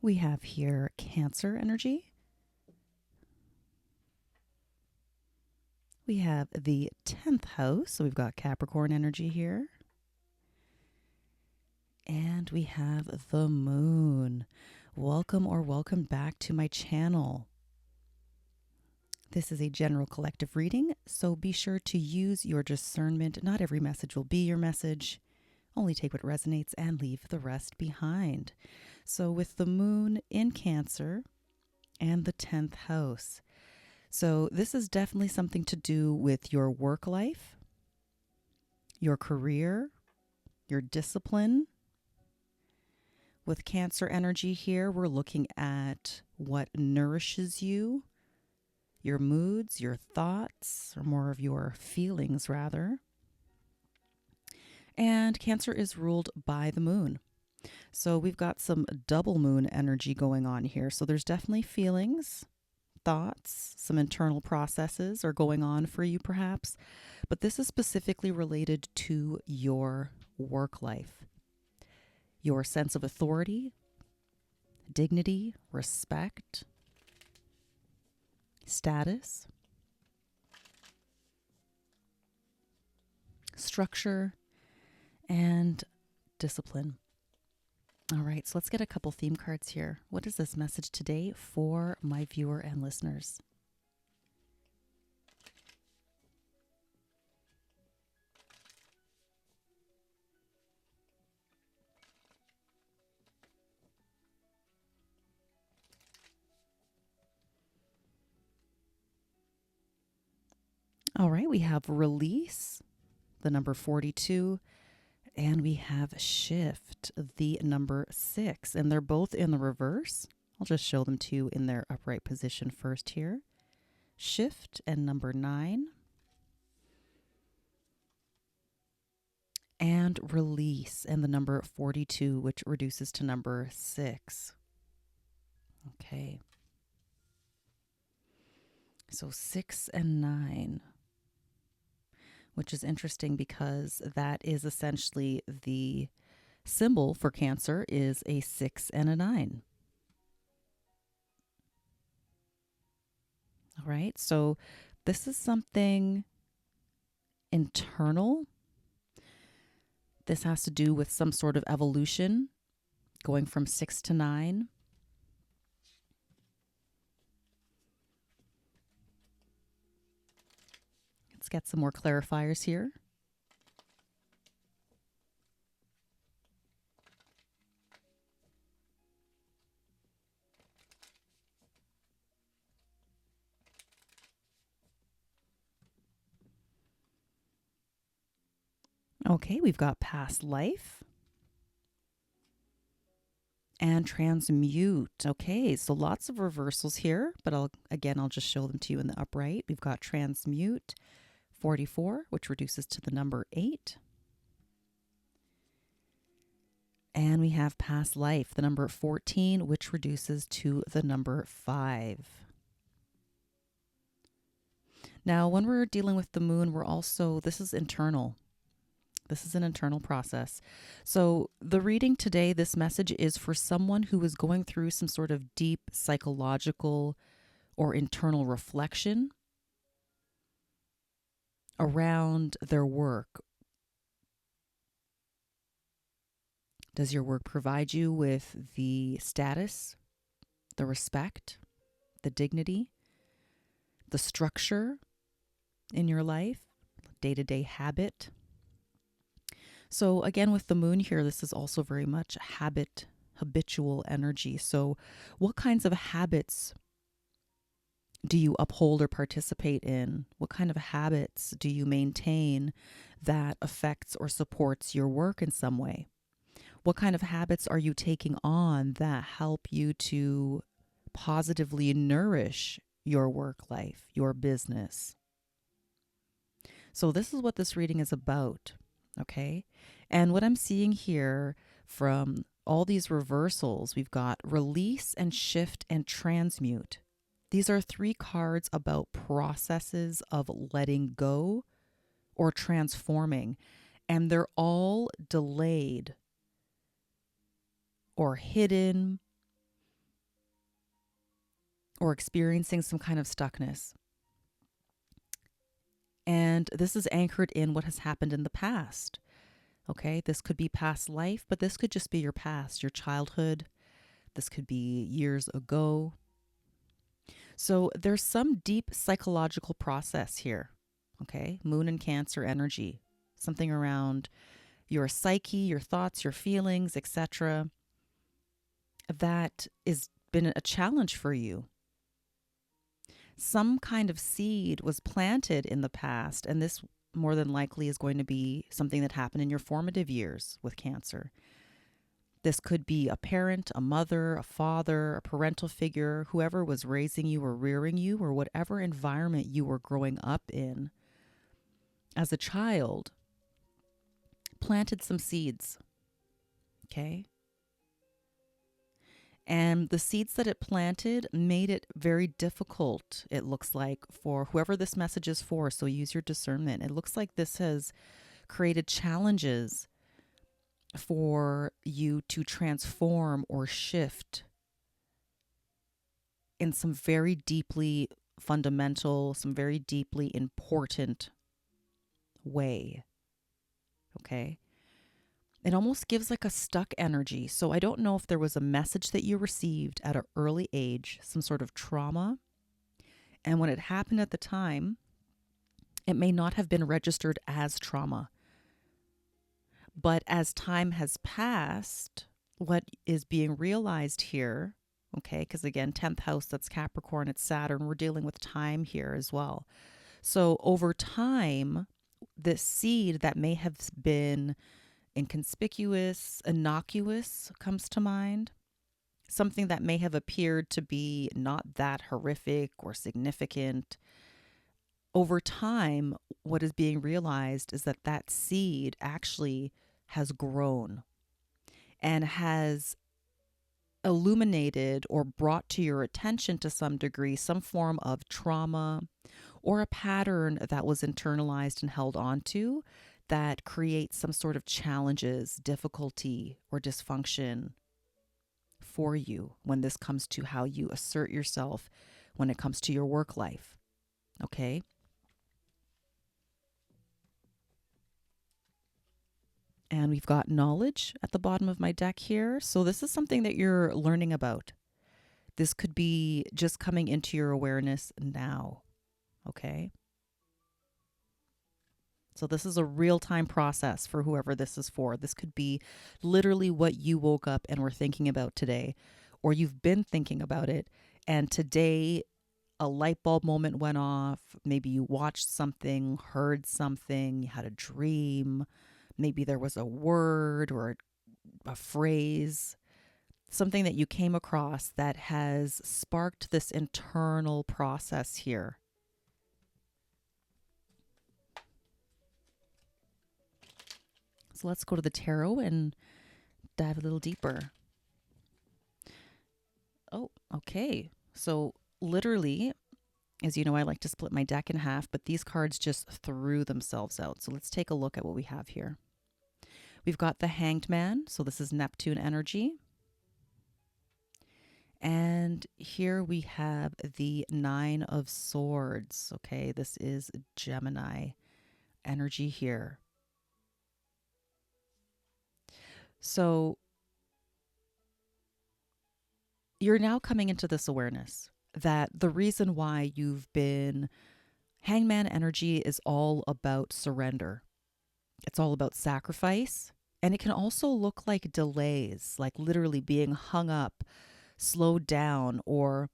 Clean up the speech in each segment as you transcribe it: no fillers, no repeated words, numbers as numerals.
We have here Cancer energy. We have the 10th house, so we've got Capricorn energy here. And we have the moon. Welcome or welcome back to my channel. This is a general collective reading, so be sure to use your discernment. Not every message will be your message. Only take what resonates and leave the rest behind. So with the moon in Cancer and the 10th house. So this is definitely something to do with your work life, your career, your discipline. With Cancer energy here, we're looking at what nourishes you, your moods, your thoughts, or more of your feelings rather. And Cancer is ruled by the moon. So we've got some double moon energy going on here. So there's definitely feelings, thoughts, some internal processes are going on for you perhaps, but this is specifically related to your work life, your sense of authority, dignity, respect, status, structure, and discipline. All right, so let's get a couple theme cards here. What is this message today for my viewer and listeners? All right, we have release, the number 42, and we have shift, the number 6, and they're both in the reverse. I'll just show them to you in their upright position first here. Shift and number 9. And release and the number 42, which reduces to number 6. Okay. So 6 and 9, which is interesting because that is essentially the symbol for Cancer is a 6 and a 9. All right. So this is something internal. This has to do with some sort of evolution, going from 6 to 9. Let's get some more clarifiers here. Okay, we've got past life and transmute. Okay, so lots of reversals here, but I'll just show them to you in the upright. We've got transmute 44, which reduces to the number 8. And we have past life, the number 14, which reduces to the number 5. Now, when we're dealing with the moon, this is internal. This is an internal process. So the reading today, this message is for someone who is going through some sort of deep psychological or internal reflection around their work. Does your work provide you with the status, the respect, the dignity, the structure in your life, day-to-day habit? So again, with the moon here, this is also very much habitual energy. So what kinds of habits do you uphold or participate in? What kind of habits do you maintain that affects or supports your work in some way? What kind of habits are you taking on that help you to positively nourish your work life, your business? So this is what this reading is about, okay? And what I'm seeing here from all these reversals, we've got release and shift and transmute. These are 3 cards about processes of letting go or transforming, and they're all delayed or hidden or experiencing some kind of stuckness. And this is anchored in what has happened in the past. Okay, this could be past life, but this could just be your past, your childhood. This could be years ago. So there's some deep psychological process here. Okay, Moon and Cancer energy, something around your psyche, your thoughts, your feelings, etc. That has been a challenge for you. Some kind of seed was planted in the past, and this more than likely is going to be something that happened in your formative years with Cancer. This could be a parent, a mother, a father, a parental figure, whoever was raising you or rearing you, or whatever environment you were growing up in as a child, planted some seeds. Okay? And the seeds that it planted made it very difficult, it looks like, for whoever this message is for. So use your discernment. It looks like this has created challenges for you to transform or shift in some very deeply fundamental, some very deeply important way. Okay? It almost gives like a stuck energy. So I don't know if there was a message that you received at an early age, some sort of trauma. And when it happened at the time, it may not have been registered as trauma. But as time has passed, what is being realized here, okay, because again, 10th house, that's Capricorn, it's Saturn. We're dealing with time here as well. So over time, this seed that may have been inconspicuous, innocuous comes to mind. Something that may have appeared to be not that horrific or significant. Over time, what is being realized is that that seed actually has grown and has illuminated or brought to your attention to some degree some form of trauma or a pattern that was internalized and held onto that creates some sort of challenges, difficulty, or dysfunction for you when this comes to how you assert yourself when it comes to your work life. Okay? And we've got knowledge at the bottom of my deck here. So this is something that you're learning about. This could be just coming into your awareness now. Okay? So this is a real-time process for whoever this is for. This could be literally what you woke up and were thinking about today, or you've been thinking about it, and today a light bulb moment went off. Maybe you watched something, heard something, you had a dream. Maybe there was a word or a phrase, something that you came across that has sparked this internal process here. So let's go to the tarot and dive a little deeper. Oh, okay. So literally, as you know, I like to split my deck in half, but these cards just threw themselves out. So let's take a look at what we have here. We've got the Hanged Man. So this is Neptune energy. And here we have the Nine of Swords. Okay, this is Gemini energy here. So you're now coming into this awareness that the reason why you've been Hangman energy is all about surrender. It's all about sacrifice. And it can also look like delays, like literally being hung up, slowed down, or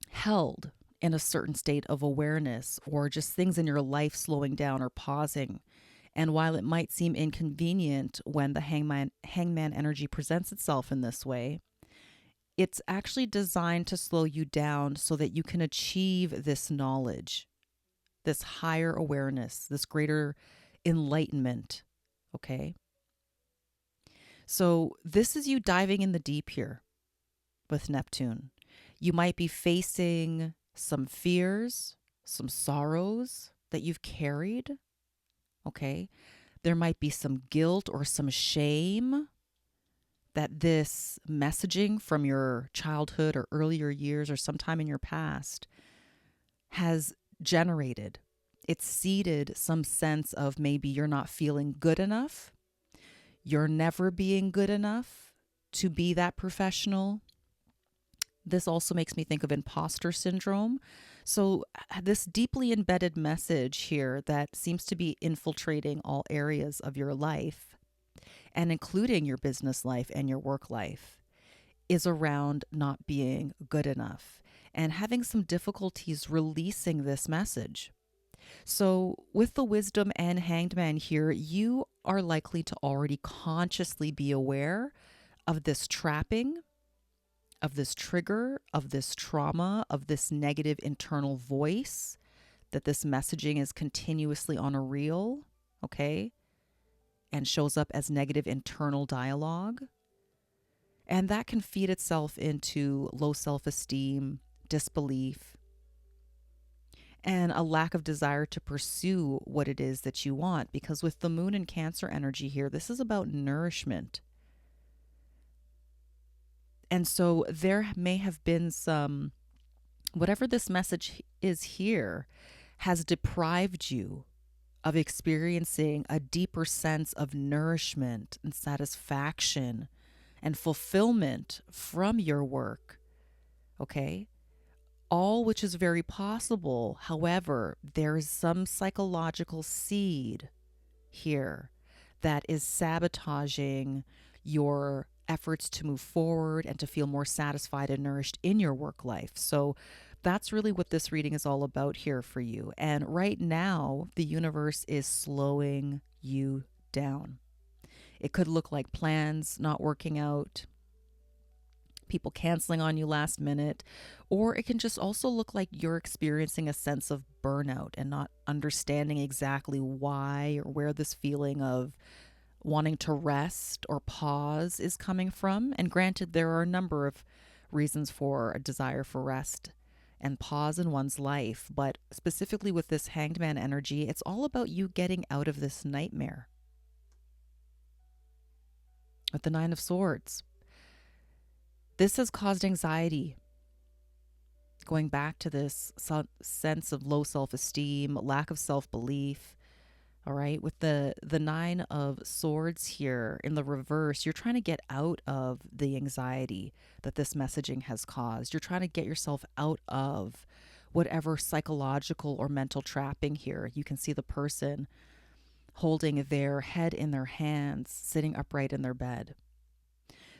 held in a certain state of awareness, or just things in your life slowing down or pausing. And while it might seem inconvenient when the hangman energy presents itself in this way, it's actually designed to slow you down so that you can achieve this knowledge, this higher awareness, this greater enlightenment. Okay? So this is you diving in the deep here with Neptune. You might be facing some fears, some sorrows that you've carried. Okay? There might be some guilt or some shame that this messaging from your childhood or earlier years or sometime in your past has generated. It's seeded some sense of maybe you're not feeling good enough. You're never being good enough to be that professional. This also makes me think of imposter syndrome. So this deeply embedded message here that seems to be infiltrating all areas of your life, and including your business life and your work life, is around not being good enough and having some difficulties releasing this message. So with the wisdom and hanged man here, you are likely to already consciously be aware of this trapping, of this trigger, of this trauma, of this negative internal voice, that this messaging is continuously on a reel, okay, and shows up as negative internal dialogue. And that can feed itself into low self-esteem, disbelief, and a lack of desire to pursue what it is that you want. Because with the moon and Cancer energy here, this is about nourishment. And so there may have been some, whatever this message is here, has deprived you of experiencing a deeper sense of nourishment and satisfaction and fulfillment from your work. Okay? All which is very possible. However, there is some psychological seed here that is sabotaging your efforts to move forward and to feel more satisfied and nourished in your work life. So that's really what this reading is all about here for you. And right now, the universe is slowing you down. It could look like plans not working out, people canceling on you last minute, or it can just also look like you're experiencing a sense of burnout and not understanding exactly why or where this feeling of wanting to rest or pause is coming from. And granted, there are a number of reasons for a desire for rest and pause in one's life, but specifically with this hanged man energy, it's all about you getting out of this nightmare. With the Nine of Swords, this has caused anxiety. Going back to this sense of low self-esteem, lack of self-belief. All right, with the Nine of Swords here in the reverse, you're trying to get out of the anxiety that this messaging has caused. You're trying to get yourself out of whatever psychological or mental trapping here. You can see the person holding their head in their hands, sitting upright in their bed.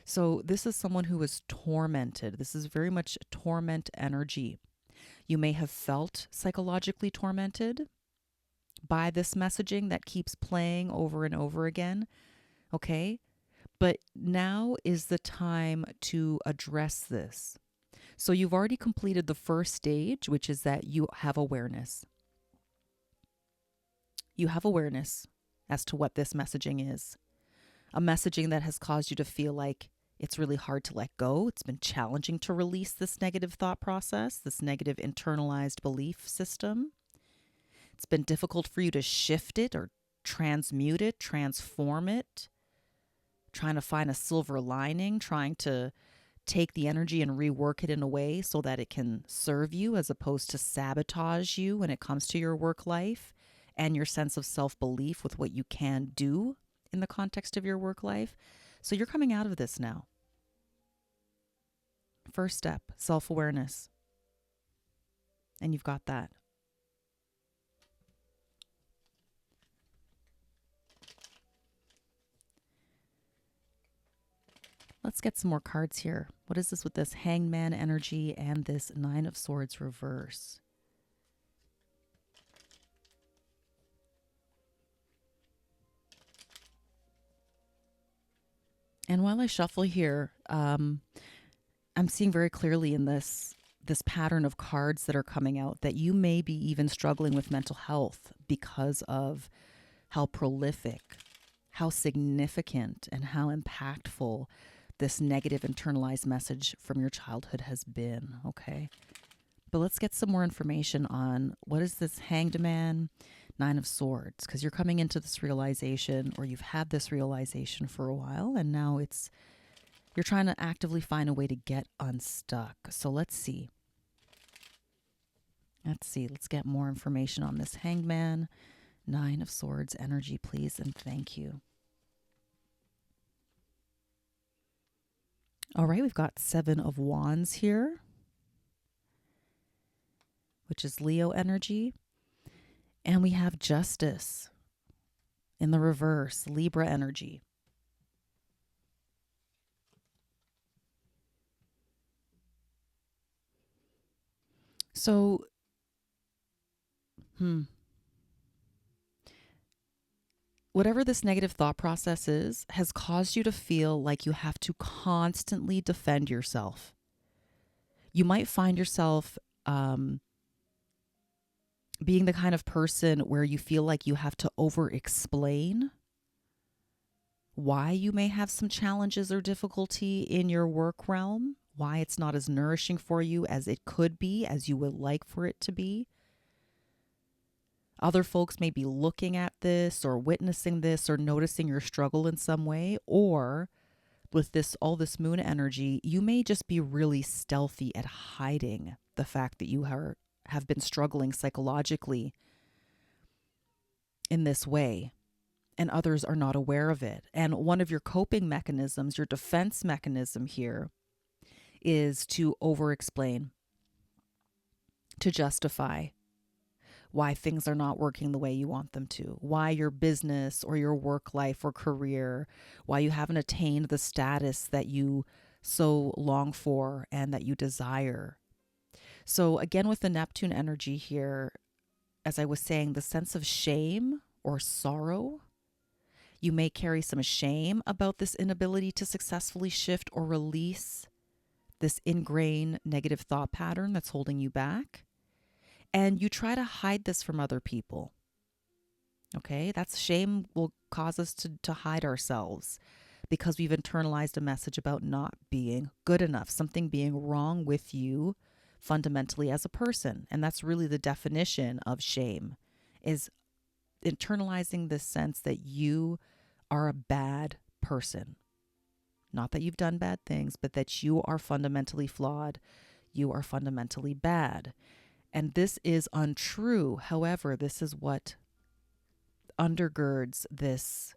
So this is someone who is tormented. This is very much torment energy. You may have felt psychologically tormented by this messaging that keeps playing over and over again, okay? But now is the time to address this. So you've already completed the first stage, which is that you have awareness. You have awareness as to what this messaging is. A messaging that has caused you to feel like it's really hard to let go. It's been challenging to release this negative thought process, this negative internalized belief system. It's been difficult for you to shift it or transmute it, transform it, trying to find a silver lining, trying to take the energy and rework it in a way so that it can serve you as opposed to sabotage you when it comes to your work life and your sense of self-belief with what you can do in the context of your work life. So you're coming out of this now. First step, self-awareness. And you've got that. Let's get some more cards here. What is this with this Hanged Man energy and this Nine of Swords reverse? And while I shuffle here, I'm seeing very clearly in this pattern of cards that are coming out that you may be even struggling with mental health because of how prolific, how significant, and how impactful this negative internalized message from your childhood has been, okay? But let's get some more information on what is this Hanged Man, Nine of Swords, because you're coming into this realization, or you've had this realization for a while, and now it's You're trying to actively find a way to get unstuck. So let's see. Let's get more information on this Hangman. 9 of Swords energy, please, and thank you. All right, we've got 7 of Wands here, which is Leo energy. And we have Justice in the reverse, Libra energy. So, whatever this negative thought process is, has caused you to feel like you have to constantly defend yourself. You might find yourself being the kind of person where you feel like you have to over-explain why you may have some challenges or difficulty in your work realm, why it's not as nourishing for you as it could be, as you would like for it to be. Other folks may be looking at this or witnessing this or noticing your struggle in some way, or with all this moon energy, you may just be really stealthy at hiding the fact that you have been struggling psychologically in this way, and others are not aware of it. And one of your coping mechanisms, your defense mechanism here, is to over-explain, to justify why things are not working the way you want them to, why your business or your work life or career, why you haven't attained the status that you so long for and that you desire. So again, with the Neptune energy here, as I was saying, the sense of shame or sorrow, you may carry some shame about this inability to successfully shift or release this ingrained negative thought pattern that's holding you back. And you try to hide this from other people. Okay, that's shame will cause us to hide ourselves because we've internalized a message about not being good enough, something being wrong with you fundamentally as a person. And that's really the definition of shame, is internalizing this sense that you are a bad person. Not that you've done bad things, but that you are fundamentally flawed. You are fundamentally bad. And this is untrue. However, this is what undergirds this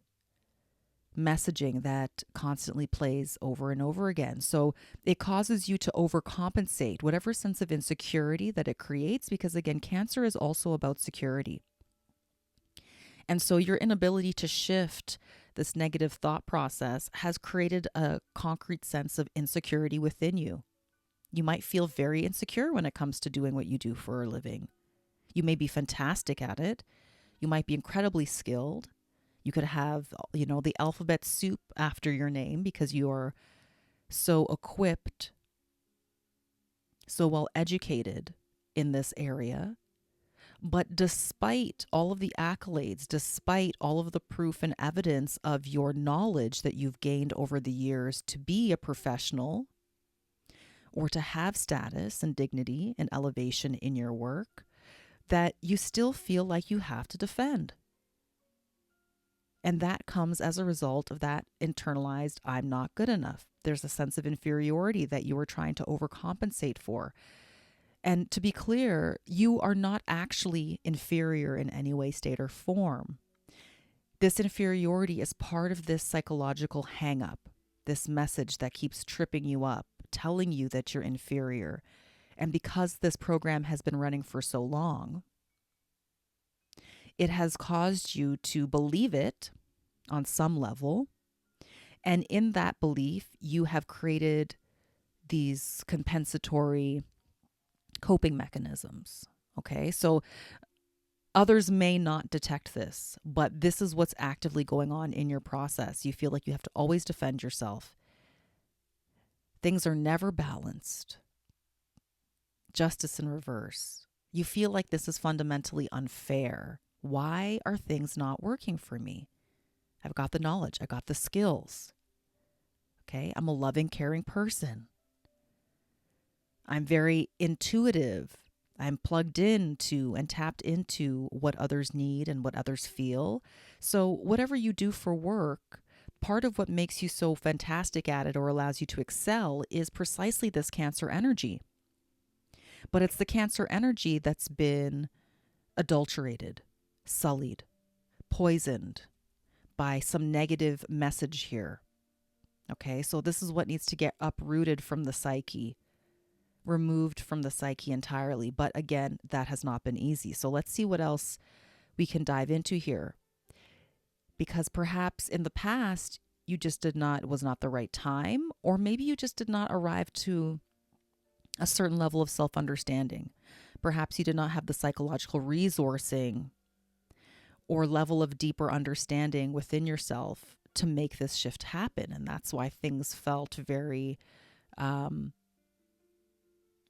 messaging that constantly plays over and over again. So it causes you to overcompensate whatever sense of insecurity that it creates, because again, Cancer is also about security. And so your inability to shift this negative thought process has created a concrete sense of insecurity within you. You might feel very insecure when it comes to doing what you do for a living. You may be fantastic at it. You might be incredibly skilled. You could have, the alphabet soup after your name because you are so equipped, so well educated in this area. But despite all of the accolades, despite all of the proof and evidence of your knowledge that you've gained over the years to be a professional, or to have status and dignity and elevation in your work, that you still feel like you have to defend. And that comes as a result of that internalized, I'm not good enough. There's a sense of inferiority that you are trying to overcompensate for. And to be clear, you are not actually inferior in any way, state, or form. This inferiority is part of this psychological hang-up, this message that keeps tripping you up, telling you that you're inferior. And because this program has been running for so long, it has caused you to believe it on some level. And in that belief, you have created these compensatory coping mechanisms. Okay, so others may not detect this, but this is what's actively going on in your process. You feel like you have to always defend yourself. Things are never balanced. Justice in reverse. You feel like this is fundamentally unfair. Why are things not working for me? I've got the knowledge. I got the skills. Okay, I'm a loving, caring person. I'm very intuitive. I'm plugged into and tapped into what others need and what others feel. So whatever you do for work part of what makes you so fantastic at it or allows you to excel is precisely this Cancer energy. But it's the Cancer energy that's been adulterated, sullied, poisoned by some negative message here. Okay, so this is what needs to get uprooted from the psyche, removed from the psyche entirely. But again, that has not been easy. So let's see what else we can dive into here. Because perhaps in the past, you just did not, it was not the right time, or maybe you just did not arrive to a certain level of self-understanding. Perhaps you did not have the psychological resourcing or level of deeper understanding within yourself to make this shift happen. And that's why things felt very,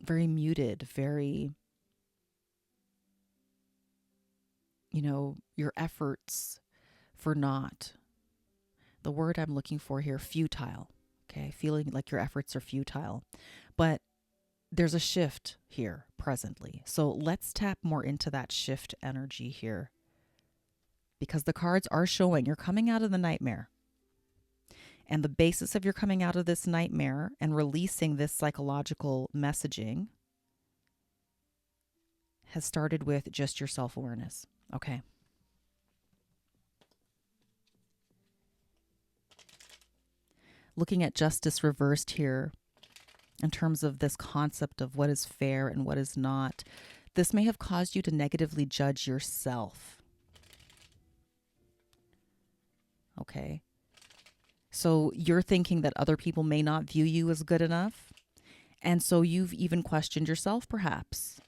very muted, very, your efforts for naught. The word I'm looking for here, futile. Okay, feeling like your efforts are futile. But there's a shift here presently. So let's tap more into that shift energy here. Because the cards are showing you're coming out of the nightmare. And the basis of your coming out of this nightmare and releasing this psychological messaging has started with just your self-awareness. Okay. Looking at justice reversed here in terms of this concept of what is fair and what is not, this may have caused you to negatively judge yourself. Okay. So you're thinking that other people may not view you as good enough. And so you've even questioned yourself, perhaps.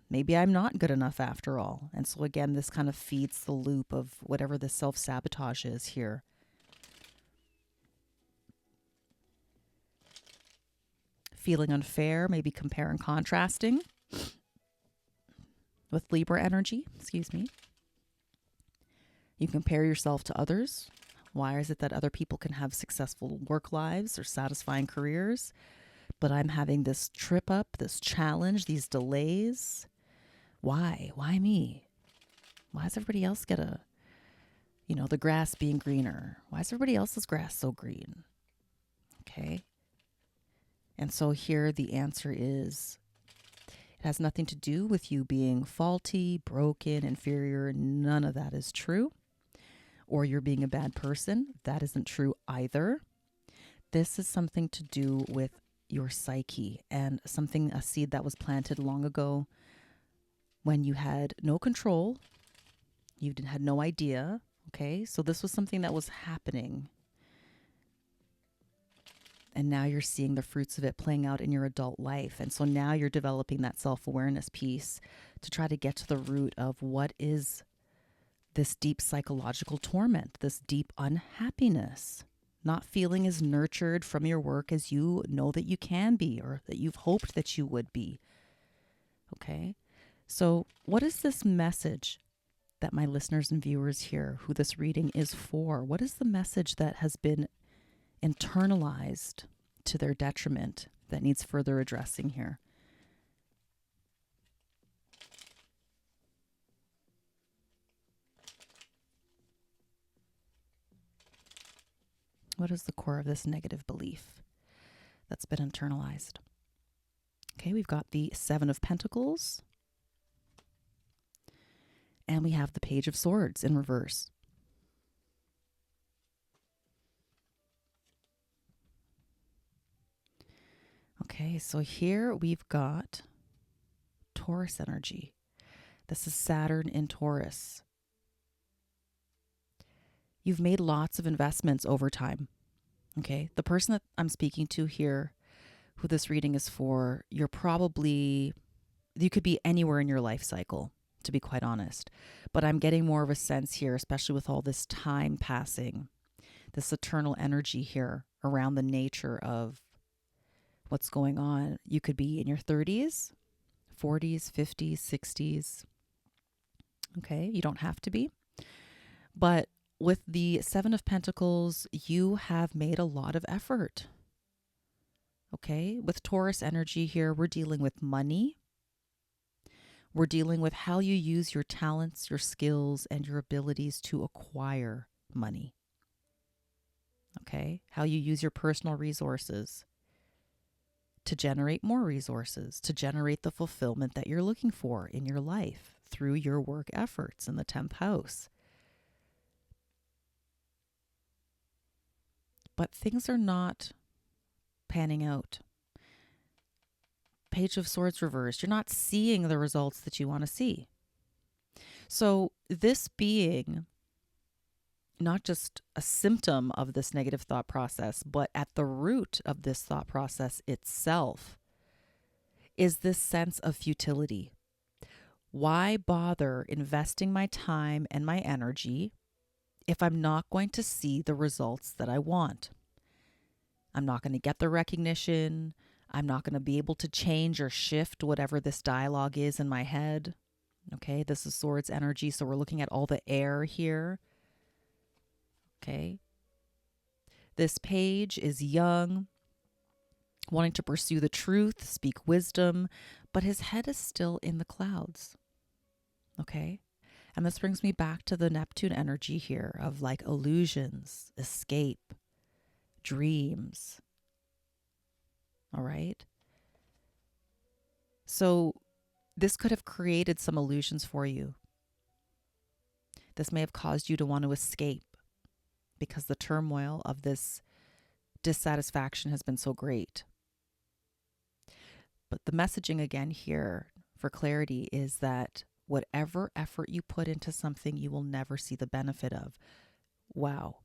Maybe I'm not good enough after all. And so again, this kind of feeds the loop of whatever the self-sabotage is here. Feeling unfair, maybe compare and contrasting with Libra energy, You compare yourself to others. Why is it that other people can have successful work lives or satisfying careers, but I'm having this trip up, this challenge, these delays? Why? Why me? Why does everybody else get the grass being greener? Why is everybody else's grass so green? Okay. And so here the answer is, it has nothing to do with you being faulty, broken, inferior. None of that is true. Or you're being a bad person. That isn't true either. This is something to do with your psyche and a seed that was planted long ago when you had no control. You had no idea. Okay, so this was something that was happening. And now you're seeing the fruits of it playing out in your adult life. And so now you're developing that self-awareness piece to try to get to the root of what is this deep psychological torment, this deep unhappiness. Not feeling as nurtured from your work as you know that you can be or that you've hoped that you would be. Okay? So what is this message that my listeners and viewers here, who this reading is for? What is the message that has been internalized to their detriment that needs further addressing here? What is the core of this negative belief that's been internalized? Okay, we've got the Seven of Pentacles. And we have the Page of Swords in reverse. Okay, so here we've got Taurus energy. This is Saturn in Taurus. You've made lots of investments over time. Okay, the person that I'm speaking to here, who this reading is for, you could be anywhere in your life cycle, to be quite honest. But I'm getting more of a sense here, especially with all this time passing, this eternal energy here around the nature of what's going on. You could be in your 30s, 40s, 50s, 60s. Okay, you don't have to be. But with the Seven of Pentacles, you have made a lot of effort. Okay, with Taurus energy here, we're dealing with money. We're dealing with how you use your talents, your skills, and your abilities to acquire money. okay? How you use your personal resources to generate more resources, to generate the fulfillment that you're looking for in your life through your work efforts in the 10th house. But things are not panning out. Page of Swords reversed. You're not seeing the results that you want to see. So this being not just a symptom of this negative thought process, but at the root of this thought process itself is this sense of futility. Why bother investing my time and my energy if I'm not going to see the results that I want? I'm not going to get the recognition. I'm not going to be able to change or shift whatever this dialogue is in my head. Okay, this is Swords energy, so we're looking at all the air here. Okay. This page is young, wanting to pursue the truth, speak wisdom, but his head is still in the clouds. Okay. And this brings me back to the Neptune energy here of like illusions, escape, dreams. All right. So this could have created some illusions for you. This may have caused you to want to escape because the turmoil of this dissatisfaction has been so great. But the messaging again here for clarity is that whatever effort you put into something, you will never see the benefit of. Wow.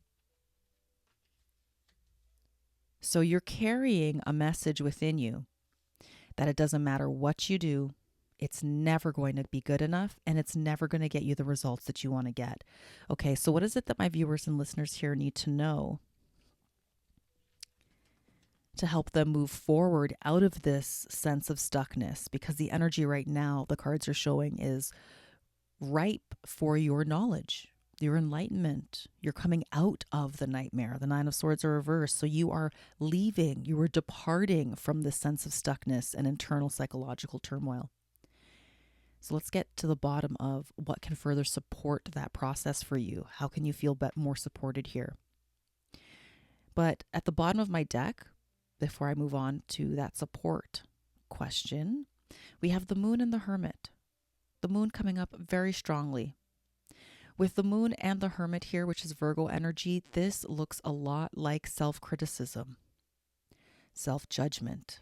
So you're carrying a message within you that it doesn't matter what you do, it's never going to be good enough, and it's never going to get you the results that you want to get. Okay, so what is it that my viewers and listeners here need to know to help them move forward out of this sense of stuckness? Because the energy right now, the cards are showing, is ripe for your knowledge, your enlightenment. You're coming out of the nightmare. The Nine of Swords are reversed. So you are leaving, you are departing from this sense of stuckness and internal psychological turmoil. So let's get to the bottom of what can further support that process for you. How can you feel more supported here? But at the bottom of my deck, before I move on to that support question, we have the Moon and the Hermit. The Moon coming up very strongly. With the Moon and the Hermit here, which is Virgo energy, this looks a lot like self-criticism, self-judgment.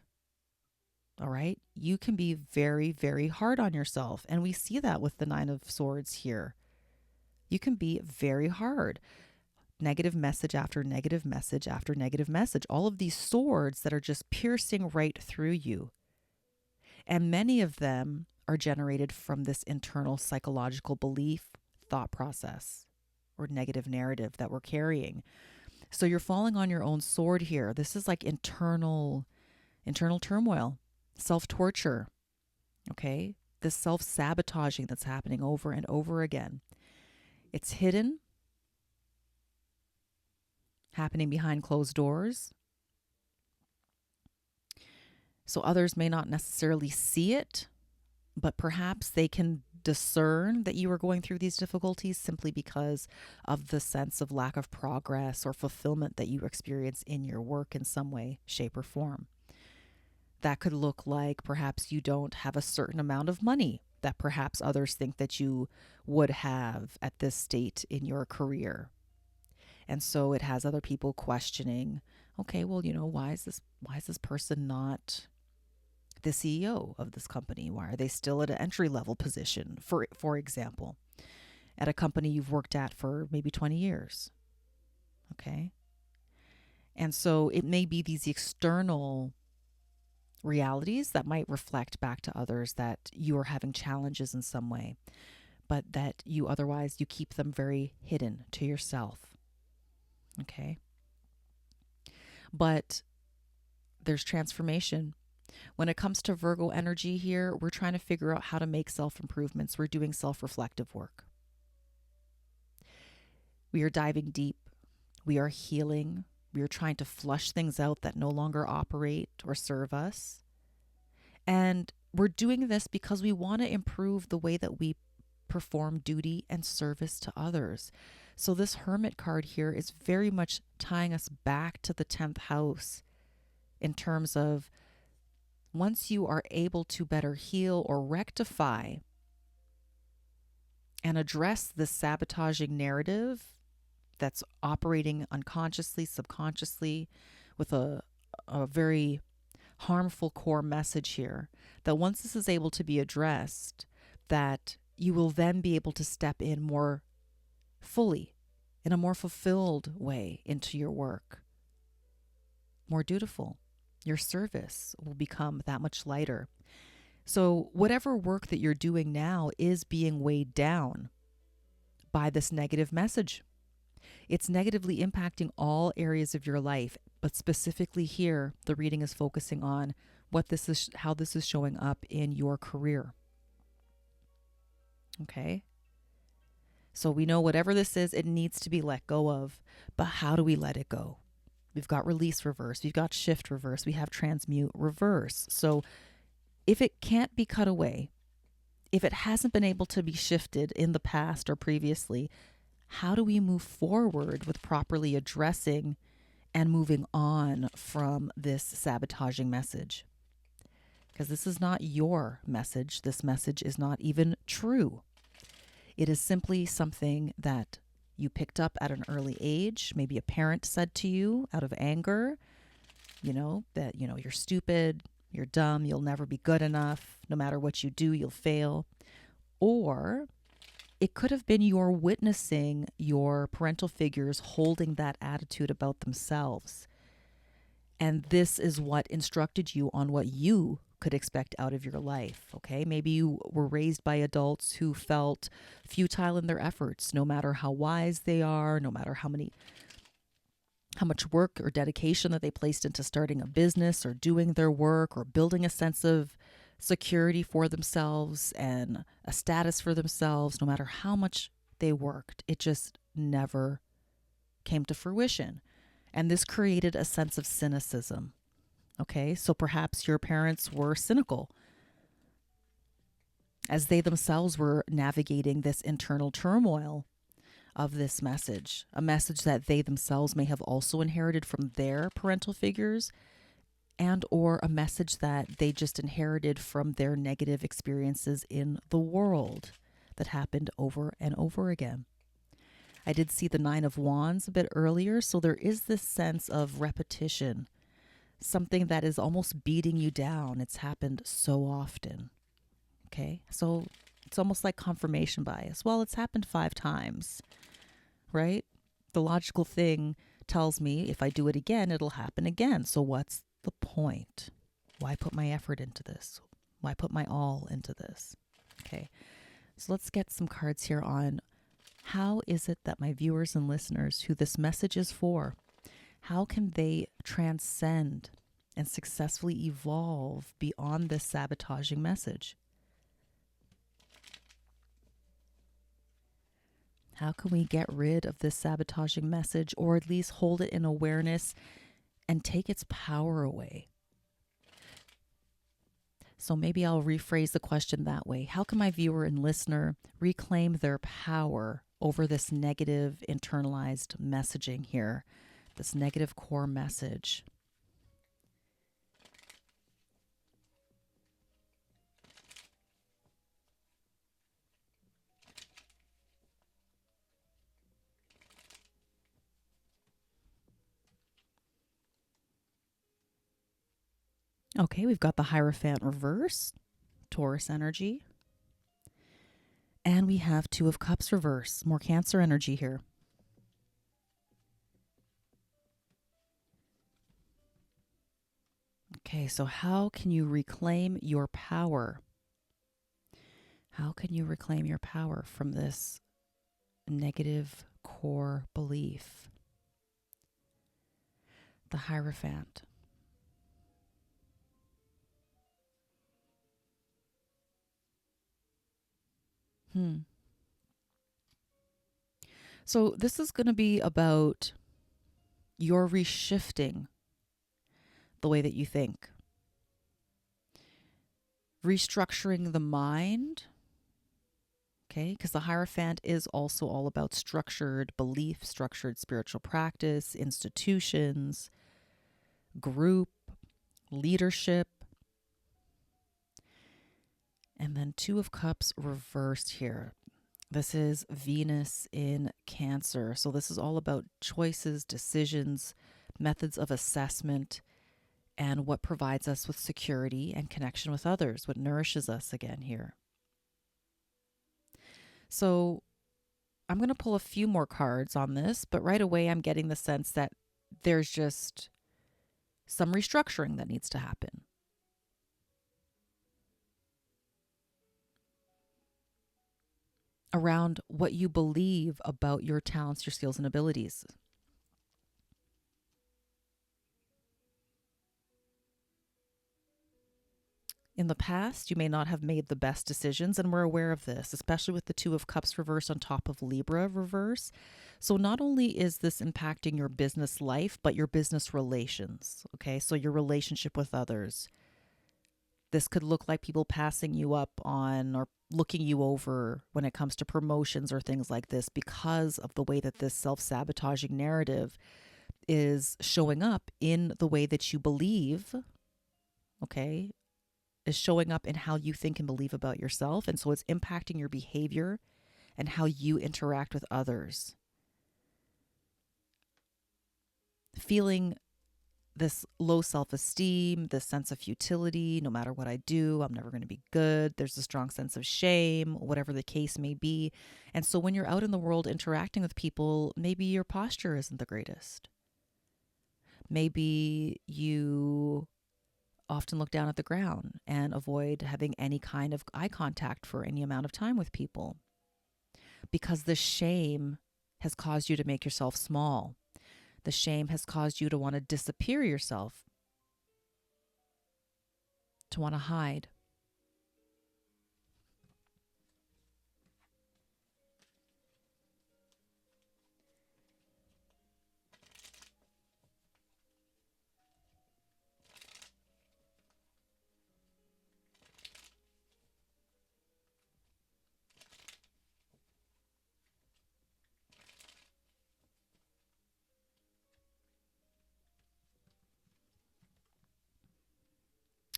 All right? You can be very, very hard on yourself. And we see that with the Nine of Swords here. You can be very hard. Negative message after negative message after negative message. All of these swords that are just piercing right through you. And many of them are generated from this internal psychological belief, thought process, or negative narrative that we're carrying. So you're falling on your own sword here. This is like internal turmoil. Self-torture, okay? This self-sabotaging that's happening over and over again. It's hidden, happening behind closed doors. So others may not necessarily see it, but perhaps they can discern that you are going through these difficulties simply because of the sense of lack of progress or fulfillment that you experience in your work in some way, shape, or form. That could look like perhaps you don't have a certain amount of money that perhaps others think that you would have at this state in your career. And so it has other people questioning, okay, well, why is this person not the CEO of this company? Why are they still at an entry-level position, for example, at a company you've worked at for maybe 20 years? Okay? And so it may be these external realities that might reflect back to others that you are having challenges in some way, but that you keep them very hidden to yourself. Okay? But there's transformation. When it comes to Virgo energy here, we're trying to figure out how to make self-improvements. We're doing self-reflective work. We are diving deep. We are healing. We are trying to flush things out that no longer operate or serve us. And we're doing this because we want to improve the way that we perform duty and service to others. So this Hermit card here is very much tying us back to the 10th house in terms of once you are able to better heal or rectify and address this sabotaging narrative that's operating unconsciously, subconsciously, with a very harmful core message here, that once this is able to be addressed, that you will then be able to step in more fully, in a more fulfilled way into your work, more dutiful. Your service will become that much lighter. So whatever work that you're doing now is being weighed down by this negative message. It's negatively impacting all areas of your life, but specifically here, the reading is focusing on what this is, how this is showing up in your career. Okay? So we know whatever this is, it needs to be let go of. But how do we let it go? We've got release reverse. We've got shift reverse. We have transmute reverse. So if it can't be cut away, if it hasn't been able to be shifted in the past or previously, how do we move forward with properly addressing and moving on from this sabotaging message? Because this is not your message. This message is not even true. It is simply something that you picked up at an early age. Maybe a parent said to you out of anger, that, you're stupid, you're dumb, you'll never be good enough. No matter what you do, you'll fail. Or it could have been you're witnessing your parental figures holding that attitude about themselves. And this is what instructed you on what you could expect out of your life, okay? Maybe you were raised by adults who felt futile in their efforts, no matter how wise they are, no matter how much work or dedication that they placed into starting a business or doing their work or building a sense of security for themselves and a status for themselves. No matter how much they worked, it just never came to fruition. And this created a sense of cynicism. Okay, so perhaps your parents were cynical as they themselves were navigating this internal turmoil of this message, a message that they themselves may have also inherited from their parental figures, and or a message that they just inherited from their negative experiences in the world that happened over and over again. I did see the Nine of Wands a bit earlier, so there is this sense of repetition, something that is almost beating you down. It's happened so often. Okay, so it's almost like confirmation bias. Well, it's happened 5 times, right? The logical thing tells me if I do it again, it'll happen again. So what's the point? Why put my effort into this? Why put my all into this? Okay, so let's get some cards here on how is it that my viewers and listeners who this message is for, how can they transcend and successfully evolve beyond this sabotaging message? How can we get rid of this sabotaging message, or at least hold it in awareness and take its power away? So maybe I'll rephrase the question that way. How can my viewer and listener reclaim their power over this negative internalized messaging here, this negative core message? Okay, we've got the Hierophant reverse, Taurus energy. And we have Two of Cups reverse, more Cancer energy here. Okay, so how can you reclaim your power? How can you reclaim your power from this negative core belief? The Hierophant. So this is going to be about your reshifting the way that you think, restructuring the mind Okay, because the Hierophant is also all about structured belief, structured spiritual practice, institutions, group, leadership. And then Two of Cups reversed here. This is Venus in Cancer. So this is all about choices, decisions, methods of assessment, and what provides us with security and connection with others, what nourishes us again here. So I'm going to pull a few more cards on this, but right away I'm getting the sense that there's just some restructuring that needs to happen. Around what you believe about your talents, your skills, and abilities. In the past, you may not have made the best decisions, and we're aware of this, especially with the Two of Cups reverse on top of Libra reverse. So not only is this impacting your business life, but your business relations, okay? So your relationship with others. This could look like people passing you up on or looking you over when it comes to promotions or things like this because of the way that this self-sabotaging narrative is showing up in the way that you believe, okay? Is showing up in how you think and believe about yourself. And so it's impacting your behavior and how you interact with others. Feeling this low self-esteem, this sense of futility, no matter what I do, I'm never going to be good. There's a strong sense of shame, whatever the case may be. And so when you're out in the world interacting with people, maybe your posture isn't the greatest. Maybe you often look down at the ground and avoid having any kind of eye contact for any amount of time with people because the shame has caused you to make yourself small. The shame has caused you to want to disappear yourself, to want to hide.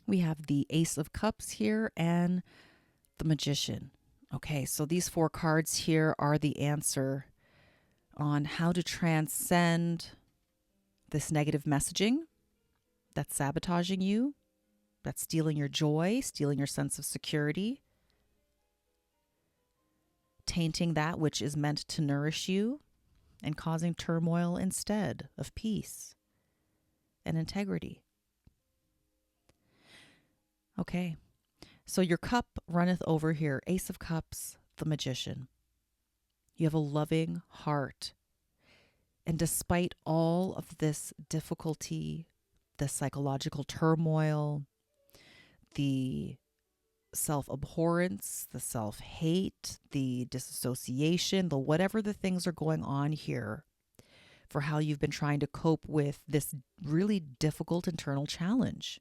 We have the Ace of Cups here and the Magician. Okay, so these four cards here are the answer on how to transcend this negative messaging that's sabotaging you, that's stealing your joy, stealing your sense of security, tainting that which is meant to nourish you, and causing turmoil instead of peace and integrity. Okay, so your cup runneth over here. Ace of Cups, the Magician. You have a loving heart. And despite all of this difficulty, the psychological turmoil, the self-abhorrence, the self-hate, the disassociation, the whatever the things are going on here for how you've been trying to cope with this really difficult internal challenge,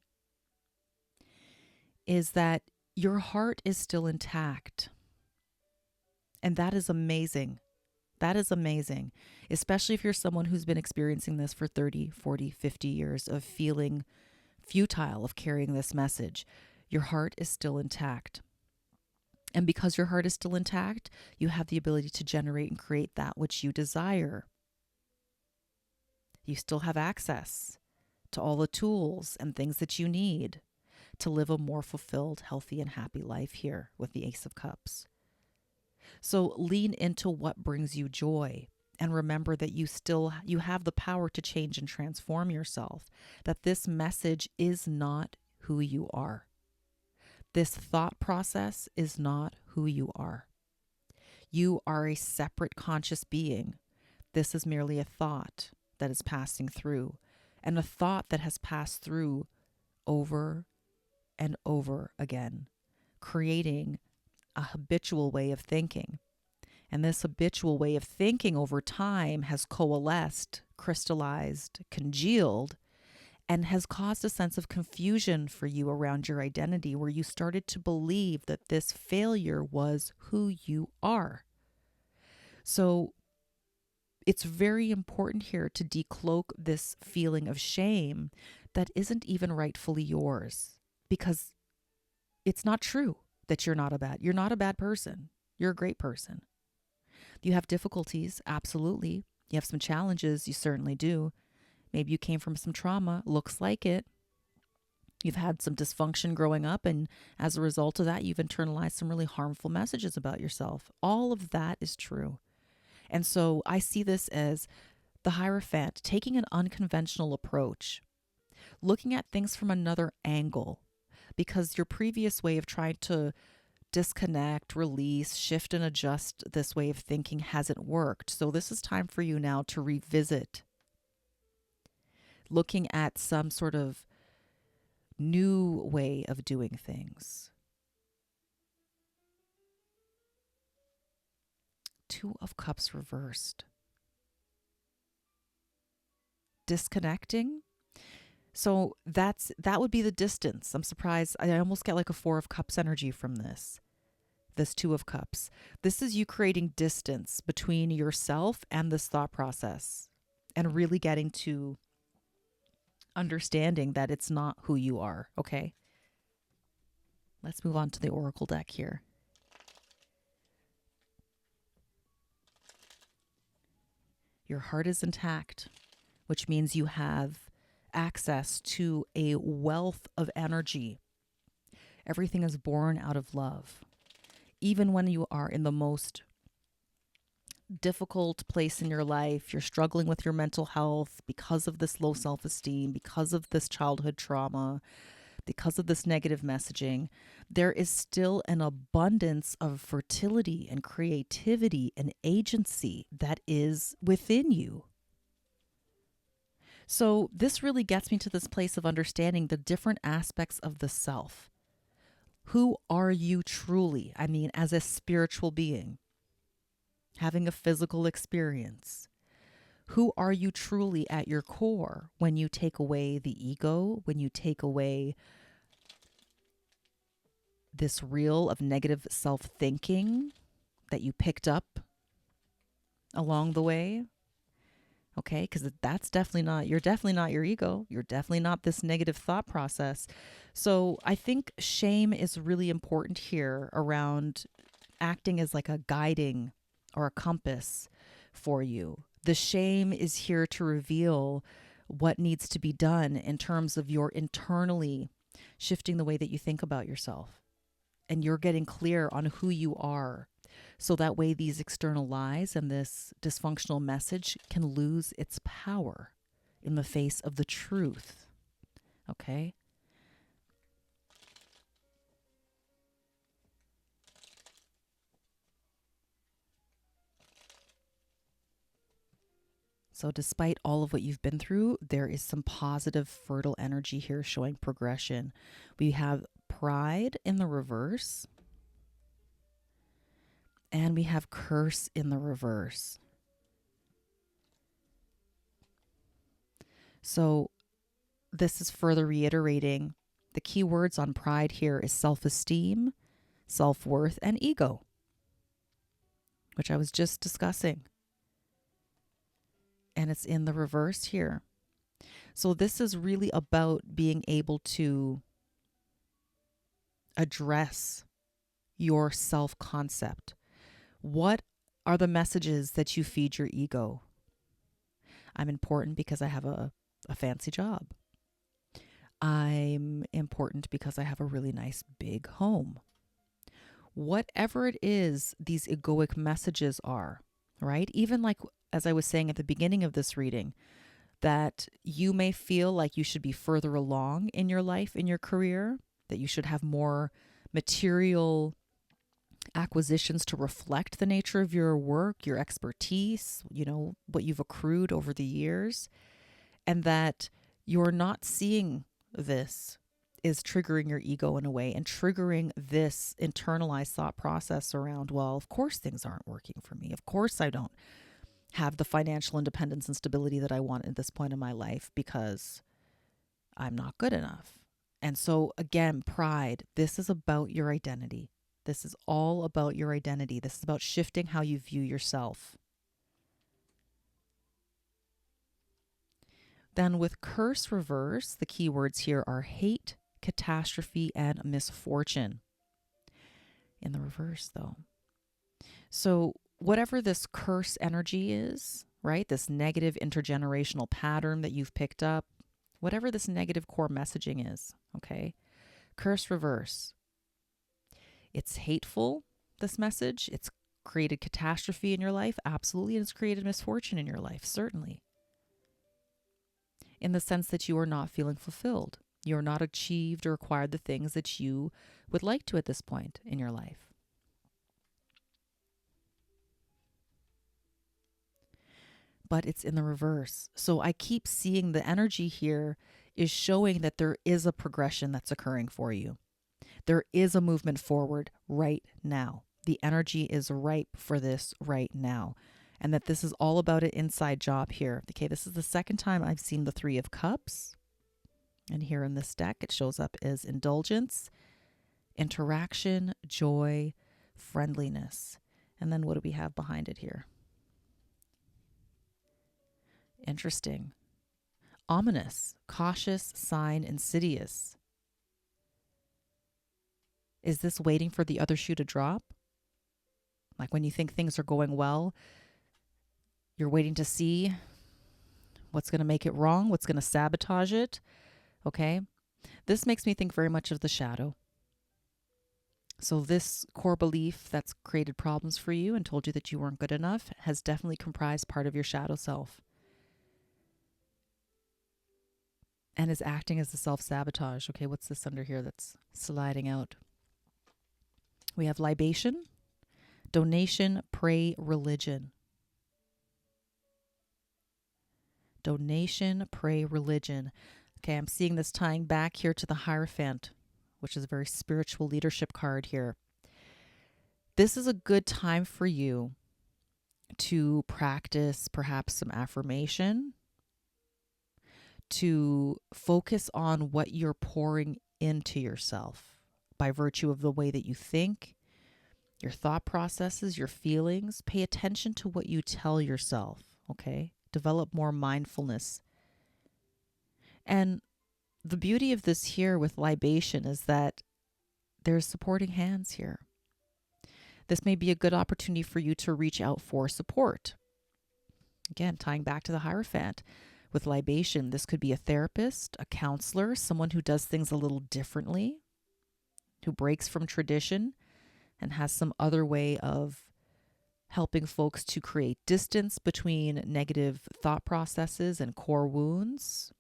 is that your heart is still intact. And that is amazing. That is amazing, especially if you're someone who's been experiencing this for 30, 40, 50 years of feeling futile, of carrying this message. Your heart is still intact. And because your heart is still intact, you have the ability to generate and create that which you desire. You still have access to all the tools and things that you need to live a more fulfilled, healthy, and happy life here with the Ace of Cups. So lean into what brings you joy and remember that you have the power to change and transform yourself, that this message is not who you are. This thought process is not who you are. You are a separate conscious being. This is merely a thought that is passing through, and a thought that has passed through over and over again, creating a habitual way of thinking. And this habitual way of thinking over time has coalesced, crystallized, congealed, and has caused a sense of confusion for you around your identity, where you started to believe that this failure was who you are. So it's very important here to decloak this feeling of shame that isn't even rightfully yours, because it's not true that you're not a bad person. You're a great person. You have difficulties, absolutely. You have some challenges, you certainly do. Maybe you came from some trauma, looks like it. You've had some dysfunction growing up, and as a result of that, you've internalized some really harmful messages about yourself. All of that is true. And so I see this as the Hierophant taking an unconventional approach, looking at things from another angle, because your previous way of trying to disconnect, release, shift, and adjust this way of thinking hasn't worked. So this is time for you now to revisit, looking at some sort of new way of doing things. Two of Cups reversed. Disconnecting. So that would be the distance. I'm surprised. I almost get like a Four of Cups energy from this Two of Cups. This is you creating distance between yourself and this thought process, and really getting to understanding that it's not who you are. Okay. Let's move on to the Oracle deck here. Your heart is intact, which means you have access to a wealth of energy. Everything is born out of love. Even when you are in the most difficult place in your life, you're struggling with your mental health because of this low self-esteem, because of this childhood trauma, because of this negative messaging, there is still an abundance of fertility and creativity and agency that is within you. So this really gets me to this place of understanding the different aspects of the self. Who are you truly? I mean, as a spiritual being, having a physical experience. Who are you truly at your core when you take away the ego, when you take away this reel of negative self-thinking that you picked up along the way? Okay, because that's definitely not, you're definitely not your ego. You're definitely not this negative thought process. So I think shame is really important here around acting as like a guiding or a compass for you. The shame is here to reveal what needs to be done in terms of your internally shifting the way that you think about yourself. And you're getting clear on who you are. So that way these external lies and this dysfunctional message can lose its power in the face of the truth. Okay? So despite all of what you've been through, there is some positive, fertile energy here showing progression. We have pride in the reverse. And we have curse in the reverse. So this is further reiterating the key words on pride here is self-esteem, self-worth, and ego, which I was just discussing. And it's in the reverse here. So this is really about being able to address your self-concept. What are the messages that you feed your ego? I'm important because I have a fancy job. I'm important because I have a really nice big home. Whatever it is these egoic messages are, right? Even like, as I was saying at the beginning of this reading, that you may feel like you should be further along in your life, in your career, that you should have more material acquisitions to reflect the nature of your work, your expertise, you know, what you've accrued over the years, and that you're not seeing this is triggering your ego in a way and triggering this internalized thought process around, well, of course things aren't working for me. Of course I don't have the financial independence and stability that I want at this point in my life because I'm not good enough. And so again, pride, this is about your identity. This is all about your identity. This is about shifting how you view yourself. Then with curse reverse, the key words here are hate, catastrophe, and misfortune. In the reverse, though. So whatever this curse energy is, right, this negative intergenerational pattern that you've picked up, whatever this negative core messaging is, okay, curse reverse. It's hateful, this message. It's created catastrophe in your life. Absolutely. And it's created misfortune in your life. Certainly. In the sense that you are not feeling fulfilled. You are not achieved or acquired the things that you would like to at this point in your life. But it's in the reverse. So I keep seeing the energy here is showing that there is a progression that's occurring for you. There is a movement forward right now. The energy is ripe for this right now. And that this is all about an inside job here. Okay, this is the second time I've seen the Three of Cups. And here in this deck, it shows up as indulgence, interaction, joy, friendliness. And then what do we have behind it here? Interesting. Ominous, cautious, sign, insidious. Is this waiting for the other shoe to drop? Like when you think things are going well, you're waiting to see what's going to make it wrong, what's going to sabotage it. Okay? This makes me think very much of the shadow. So this core belief that's created problems for you and told you that you weren't good enough has definitely comprised part of your shadow self. And is acting as a self-sabotage. Okay, what's this under here that's sliding out? We have libation, donation, pray, religion. Donation, pray, religion. Okay, I'm seeing this tying back here to the Hierophant, which is a very spiritual leadership card here. This is a good time for you to practice perhaps some affirmation, to focus on what you're pouring into yourself by virtue of the way that you think, your thought processes, your feelings. Pay attention to what you tell yourself, okay? Develop more mindfulness. And the beauty of this here with libation is that there's supporting hands here. This may be a good opportunity for you to reach out for support. Again, tying back to the Hierophant. With libation, this could be a therapist, a counselor, someone who does things a little differently, who breaks from tradition and has some other way of helping folks to create distance between negative thought processes and core wounds.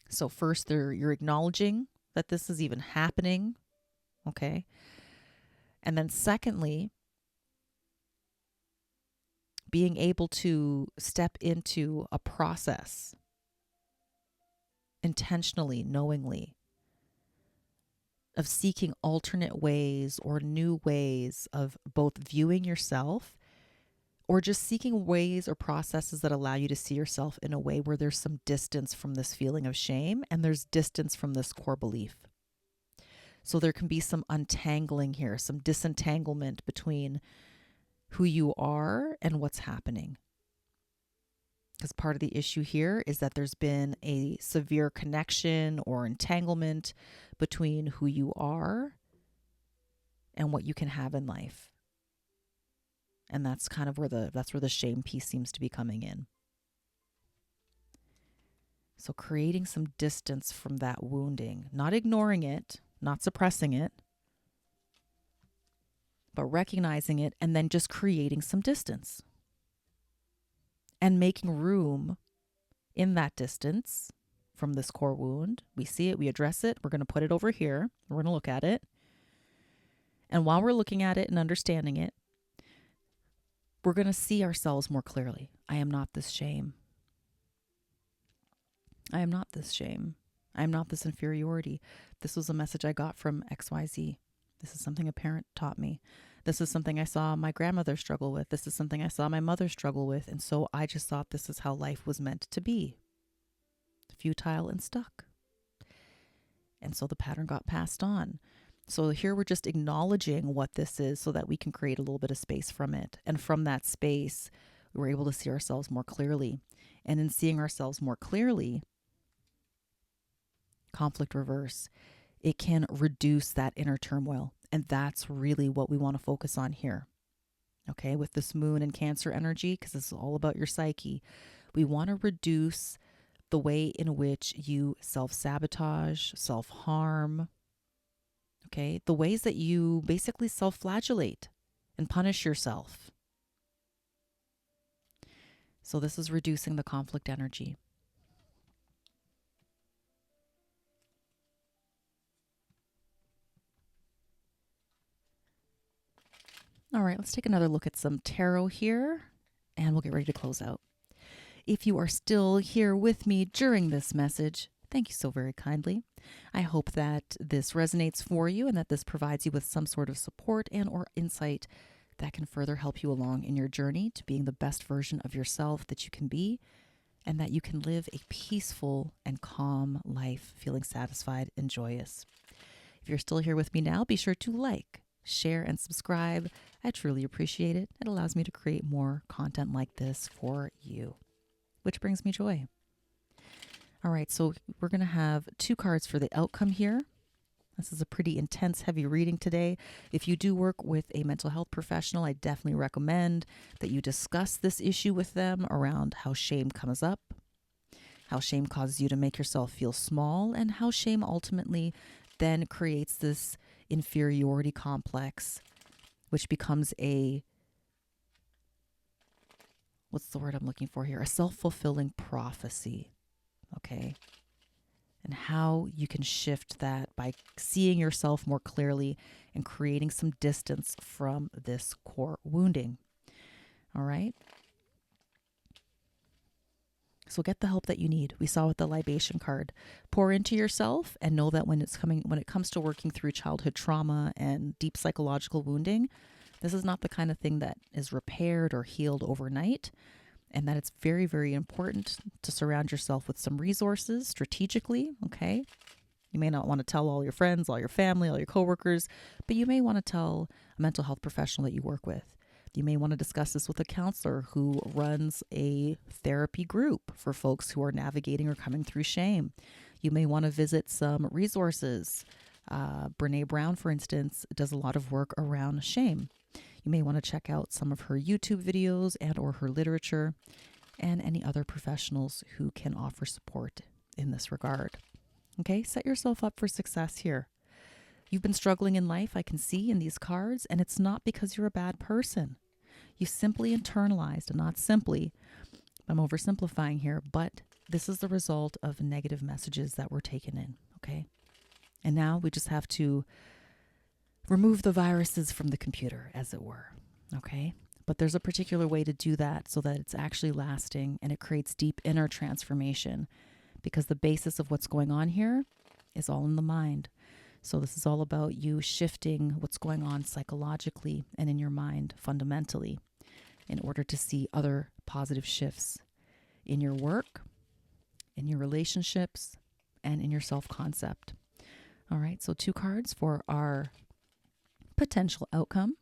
So first, you're acknowledging that this is even happening, okay? And then secondly, being able to step into a process intentionally, knowingly, of seeking alternate ways or new ways of both viewing yourself or just seeking ways or processes that allow you to see yourself in a way where there's some distance from this feeling of shame and there's distance from this core belief. So there can be some untangling here, some disentanglement between who you are and what's happening. Because part of the issue here is that there's been a severe connection or entanglement between who you are and what you can have in life. And that's kind of where the shame piece seems to be coming in. So creating some distance from that wounding, not ignoring it, not suppressing it, but recognizing it and then just creating some distance. And making room in that distance from this core wound. We see it, we address it, we're going to put it over here, we're going to look at it. And while we're looking at it and understanding it, we're going to see ourselves more clearly. I am not this shame. I am not this shame. I am not this inferiority. This was a message I got from XYZ. This is something a parent taught me. This is something I saw my grandmother struggle with. This is something I saw my mother struggle with. And so I just thought this is how life was meant to be. Futile and stuck. And so the pattern got passed on. So here we're just acknowledging what this is so that we can create a little bit of space from it. And from that space, we're able to see ourselves more clearly. And in seeing ourselves more clearly, conflict reverse, it can reduce that inner turmoil. And that's really what we want to focus on here. Okay, with this moon and Cancer energy, because this is all about your psyche, we want to reduce the way in which you self-sabotage, self-harm, okay, the ways that you basically self-flagellate and punish yourself. So this is reducing the conflict energy. All right, let's take another look at some tarot here, and we'll get ready to close out. If you are still here with me during this message, thank you so very kindly. I hope that this resonates for you and that this provides you with some sort of support and or insight that can further help you along in your journey to being the best version of yourself that you can be, and that you can live a peaceful and calm life, feeling satisfied and joyous. If you're still here with me now, be sure to like, share, and subscribe. I truly appreciate it. It allows me to create more content like this for you, which brings me joy. All right, so we're going to have 2 cards for the outcome here. This is a pretty intense, heavy reading today. If you do work with a mental health professional, I definitely recommend that you discuss this issue with them around how shame comes up, how shame causes you to make yourself feel small, and how shame ultimately then creates this inferiority complex, which becomes what's the word I'm looking for here? A self-fulfilling prophecy, okay? And how you can shift that by seeing yourself more clearly and creating some distance from this core wounding, all right? So get the help that you need. We saw with the libation card. Pour into yourself and know that when it comes to working through childhood trauma and deep psychological wounding, this is not the kind of thing that is repaired or healed overnight, and that it's very, very important to surround yourself with some resources strategically, okay? You may not want to tell all your friends, all your family, all your coworkers, but you may want to tell a mental health professional that you work with. You may want to discuss this with a counselor who runs a therapy group for folks who are navigating or coming through shame. You may want to visit some resources. Brene Brown, for instance, does a lot of work around shame. You may want to check out some of her YouTube videos and or her literature, and any other professionals who can offer support in this regard. Okay, set yourself up for success here. You've been struggling in life, I can see in these cards, and it's not because you're a bad person. You simply internalized, and not simply, I'm oversimplifying here, but this is the result of negative messages that were taken in, okay? And now we just have to remove the viruses from the computer, as it were, okay? But there's a particular way to do that so that it's actually lasting and it creates deep inner transformation, because the basis of what's going on here is all in the mind. So this is all about you shifting what's going on psychologically and in your mind fundamentally in order to see other positive shifts in your work, in your relationships, and in your self-concept. All right, so 2 cards for our potential outcome.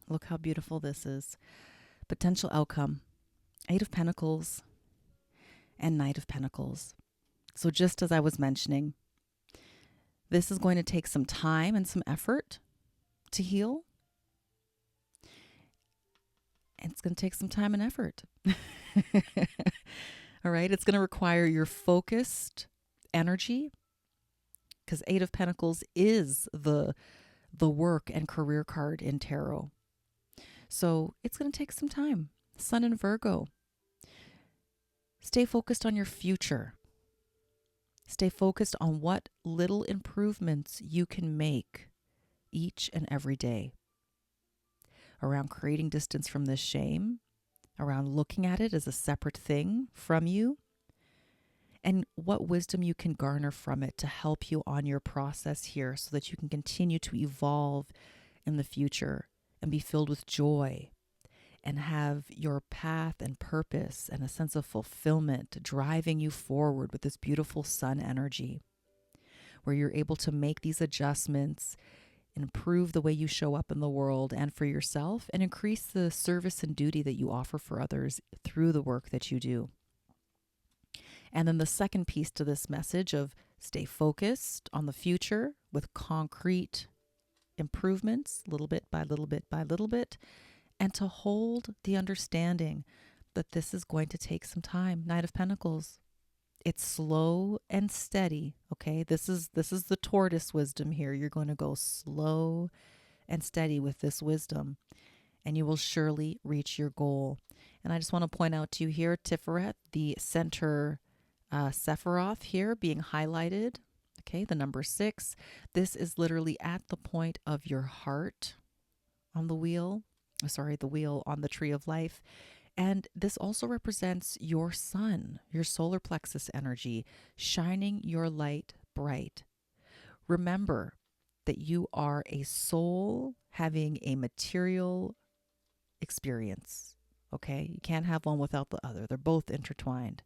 Look how beautiful this is. Potential outcome. 8 of Pentacles and Knight of Pentacles. So just as I was mentioning, this is going to take some time and some effort to heal. And it's going to take some time and effort. All right. It's going to require your focused energy, because 8 of Pentacles is the work and career card in tarot. So it's going to take some time. Sun in Virgo. Stay focused on your future. Stay focused on what little improvements you can make each and every day around creating distance from this shame around looking at it as a separate thing from you, and what wisdom you can garner from it to help you on your process here so that you can continue to evolve in the future and be filled with joy and have your path and purpose and a sense of fulfillment driving you forward with this beautiful sun energy, where you're able to make these adjustments, improve the way you show up in the world and for yourself, and increase the service and duty that you offer for others through the work that you do. And then the second piece to this message of stay focused on the future with concrete improvements, little bit by little bit by little bit, and to hold the understanding that this is going to take some time. Knight of Pentacles. It's slow and steady, okay? This is the tortoise wisdom here. You're going to go slow and steady with this wisdom, and you will surely reach your goal. And I just want to point out to you here, Tiferet, the center Sephiroth here being highlighted, okay, the number 6. This is literally at the point of your heart on the wheel. The wheel on the tree of life. And this also represents your sun, your solar plexus energy, shining your light bright. Remember that you are a soul having a material experience, okay? You can't have one without the other. They're both intertwined.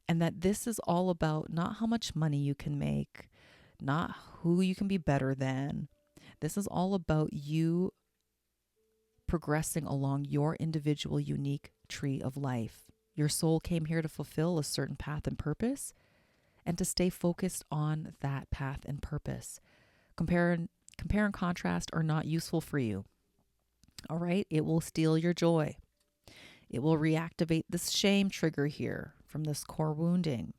And that this is all about not how much money you can make, not who you can be better than. This is all about you progressing along your individual unique tree of life. Your soul came here to fulfill a certain path and purpose, and to stay focused on that path and purpose. Compare and contrast are not useful for you. All right? It will steal your joy. It will reactivate this shame trigger here from this core wounding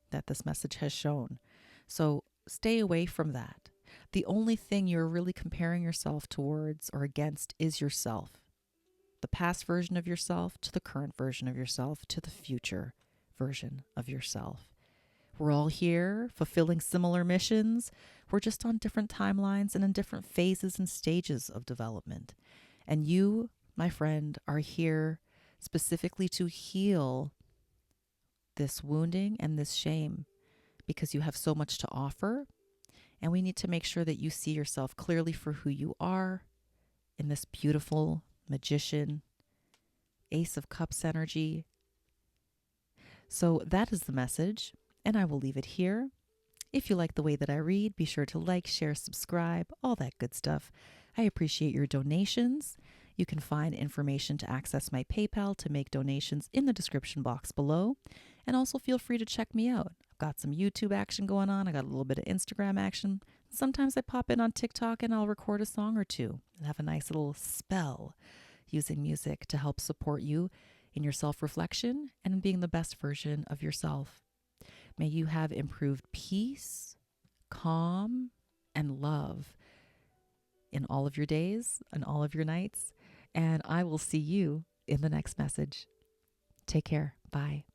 that this message has shown. So stay away from that. The only thing you're really comparing yourself towards or against is yourself. The past version of yourself to the current version of yourself to the future version of yourself. We're all here fulfilling similar missions. We're just on different timelines and in different phases and stages of development. And you, my friend, are here specifically to heal this wounding and this shame, because you have so much to offer. And we need to make sure that you see yourself clearly for who you are in this beautiful magician, Ace of Cups energy. So that is the message, and I will leave it here. If you like the way that I read, be sure to like, share, subscribe, all that good stuff. I appreciate your donations. You can find information to access my PayPal to make donations in the description box below. And also feel free to check me out. I've got some YouTube action going on. I got a little bit of Instagram action. Sometimes I pop in on TikTok and I'll record a song or two and have a nice little spell using music to help support you in your self-reflection and in being the best version of yourself. May you have improved peace, calm, and love in all of your days and all of your nights. And I will see you in the next message. Take care. Bye.